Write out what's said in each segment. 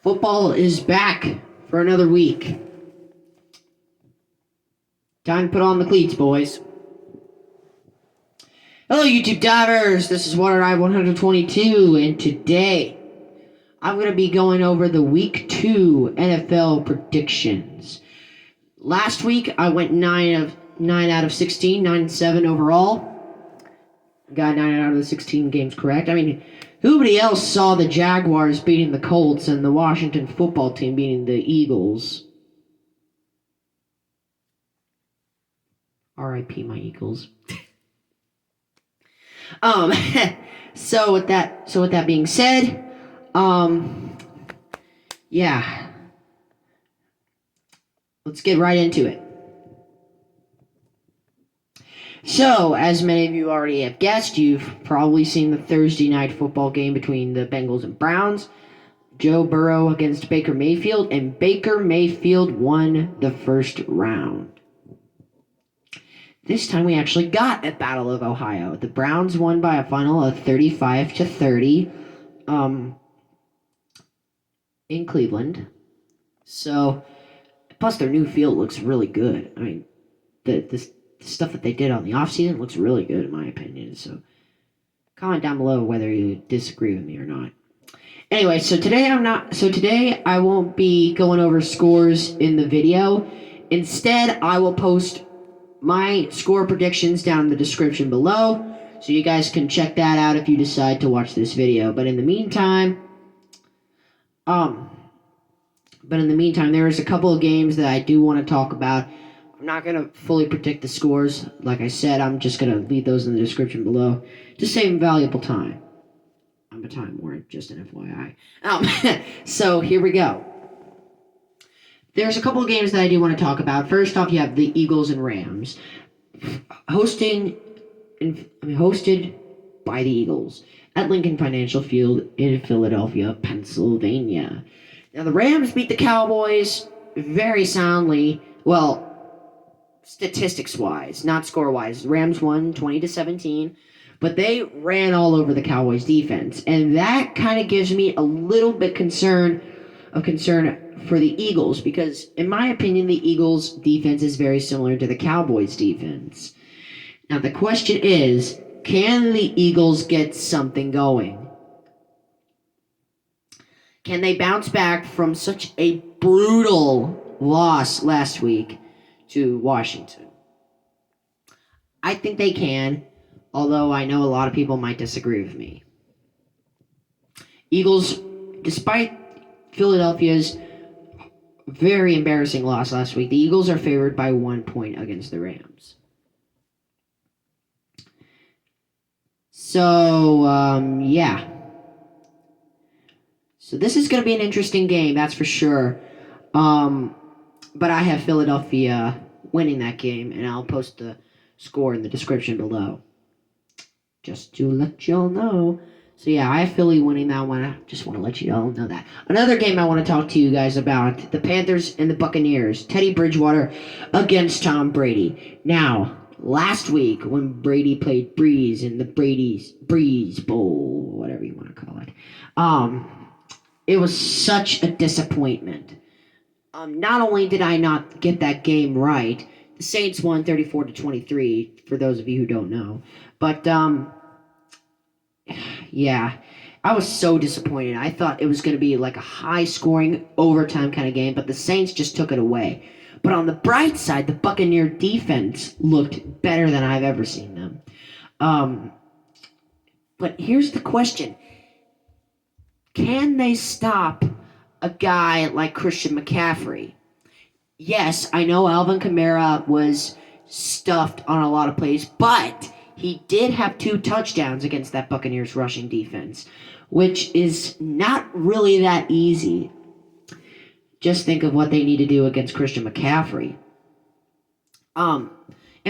Football is back for another week. Time to put on the cleats, boys. Hello, YouTube divers. This is Water Eye 122, and today I'm going to be going over the Week 2 NFL predictions. Last week, I went 9 out of 16, 9-7 overall. Got 9 out of the 16 games correct. I mean, nobody else saw the Jaguars beating the Colts and the Washington football team beating the Eagles. R.I.P. my Eagles. So with that being said, yeah. Let's get right into it. So, as many of you already have guessed, you've probably seen the Thursday night football game between the Bengals and Browns. Joe Burrow against Baker Mayfield, and Baker Mayfield won the first round. This time we actually got a Battle of Ohio. The Browns won by a final of 35-30 in Cleveland. So, plus their new field looks really good. I mean, the stuff that they did on the offseason looks really good in my opinion. So, comment down below whether you disagree with me or not. Anyway, so today I won't be going over scores in the video. Instead, I will post my score predictions down in the description below, so you guys can check that out if you decide to watch this video. But in the meantime, there is a couple of games that I do want to talk about. I'm not going to fully predict the scores. Like I said, I'm just going to leave those in the description below to save valuable time. I'm a time warrant, just an FYI. So here we go. There's a couple of games that I do want to talk about. First off, you have the Eagles and Rams. Hosted by the Eagles at Lincoln Financial Field in Philadelphia, Pennsylvania. Now, the Rams beat the Cowboys very soundly. Well, statistics-wise, not score-wise. The Rams won 20-17, but they ran all over the Cowboys' defense. And that kind of gives me a little bit concern for the Eagles, because in my opinion the Eagles defense is very similar to the Cowboys defense. Now the question is, can the Eagles get something going? Can they bounce back from such a brutal loss last week to Washington? I think they can, although I know a lot of people might disagree with me. Eagles, despite Philadelphia's very embarrassing loss last week, the Eagles are favored by 1 point against the Rams. So, yeah. So this is going to be an interesting game, that's for sure. But I have Philadelphia winning that game, and I'll post the score in the description below, just to let y'all know. So yeah, I have Philly winning that one. I just want to let you all know that. Another game I want to talk to you guys about, the Panthers and the Buccaneers. Teddy Bridgewater against Tom Brady. Now, last week when Brady played Breeze in the Breeze Bowl, whatever you want to call it, it was such a disappointment. Not only did I not get that game right, the Saints won 34-23, for those of you who don't know. But, yeah, I was so disappointed. I thought it was going to be like a high-scoring overtime kind of game, but the Saints just took it away. But on the bright side, the Buccaneer defense looked better than I've ever seen them. But here's the question. Can they stop a guy like Christian McCaffrey? Yes, I know Alvin Kamara was stuffed on a lot of plays, but he did have 2 touchdowns against that Buccaneers rushing defense, which is not really that easy. Just think of what they need to do against Christian McCaffrey. In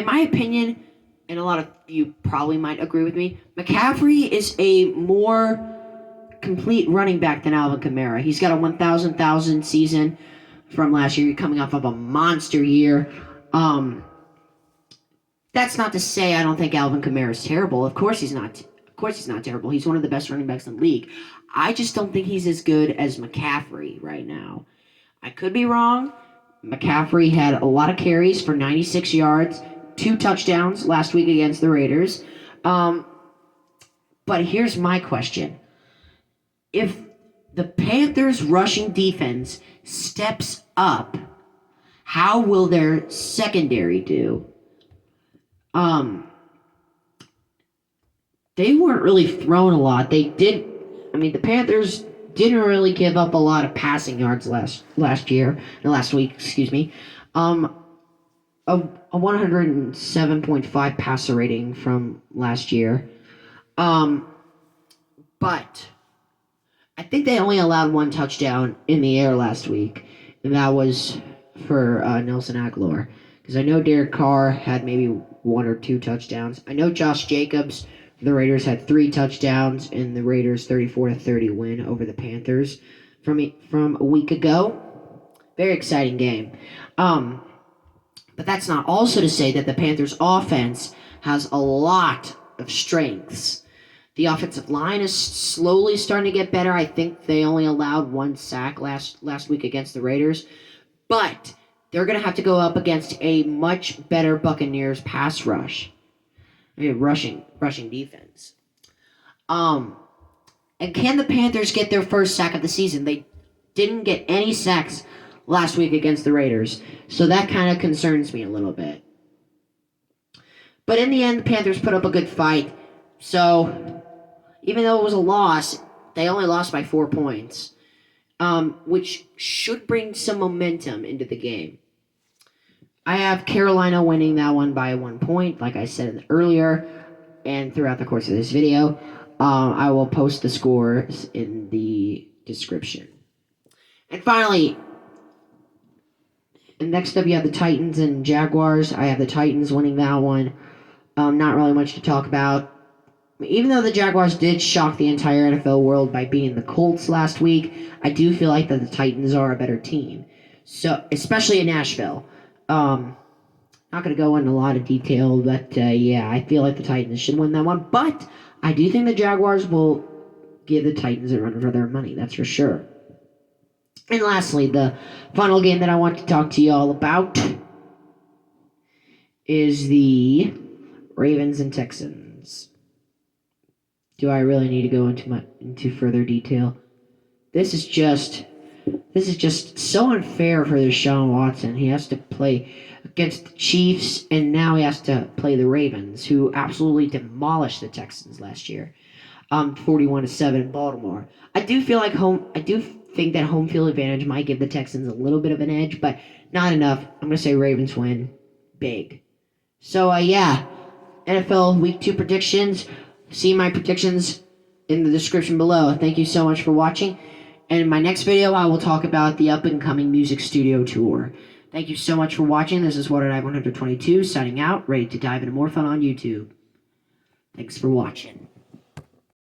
my opinion, and a lot of you probably might agree with me, McCaffrey is a more complete running back than Alvin Kamara. He's got a 1,000 season from last year, coming off of a monster year. That's not to say I don't think Alvin Kamara is terrible. Of course he's not course he's not terrible. He's one of the best running backs in the league. I just don't think he's as good as McCaffrey right now. I could be wrong. McCaffrey had a lot of carries for 96 yards, 2 touchdowns last week against the Raiders. But here's my question. If the Panthers' rushing defense steps up, how will their secondary do? They weren't really throwing a lot. The Panthers didn't really give up a lot of passing yards last week, excuse me. A 107.5 passer rating from last year. But I think they only allowed 1 touchdown in the air last week, and that was for Nelson Aguilar. Because I know Derek Carr had maybe 1 or 2 touchdowns. I know Josh Jacobs, the Raiders, had 3 touchdowns in the Raiders' 34-30 win over the Panthers from a week ago. Very exciting game. But that's not also to say that the Panthers' offense has a lot of strengths. The offensive line is slowly starting to get better. I think they only allowed 1 sack last week against the Raiders. But they're going to have to go up against a much better Buccaneers pass rush. Rushing defense. And can the Panthers get their first sack of the season? They didn't get any sacks last week against the Raiders. So that kind of concerns me a little bit. But in the end, the Panthers put up a good fight. So even though it was a loss, they only lost by 4 points, which should bring some momentum into the game. I have Carolina winning that one by 1 point, like I said earlier, and throughout the course of this video. I will post the scores in the description. And finally, next up you have the Titans and Jaguars. I have the Titans winning that one. Not really much to talk about. Even though the Jaguars did shock the entire NFL world by beating the Colts last week, I do feel like that the Titans are a better team. So, especially in Nashville. Not going to go into a lot of detail, but yeah, I feel like the Titans should win that one. But I do think the Jaguars will give the Titans a run for their money, that's for sure. And lastly, the final game that I want to talk to you all about is the Ravens and Texans. Do I really need to go into further detail? This is just so unfair for Deshaun Watson. He has to play against the Chiefs, and now he has to play the Ravens, who absolutely demolished the Texans last year, 41-7 in Baltimore. I do think that home field advantage might give the Texans a little bit of an edge, but not enough. I'm gonna say Ravens win big. So yeah, NFL Week 2 predictions. See my predictions in the description below. Thank you so much for watching. And in my next video, I will talk about the up-and-coming music studio tour. Thank you so much for watching. This is WaterDive122 signing out, ready to dive into more fun on YouTube. Thanks for watching.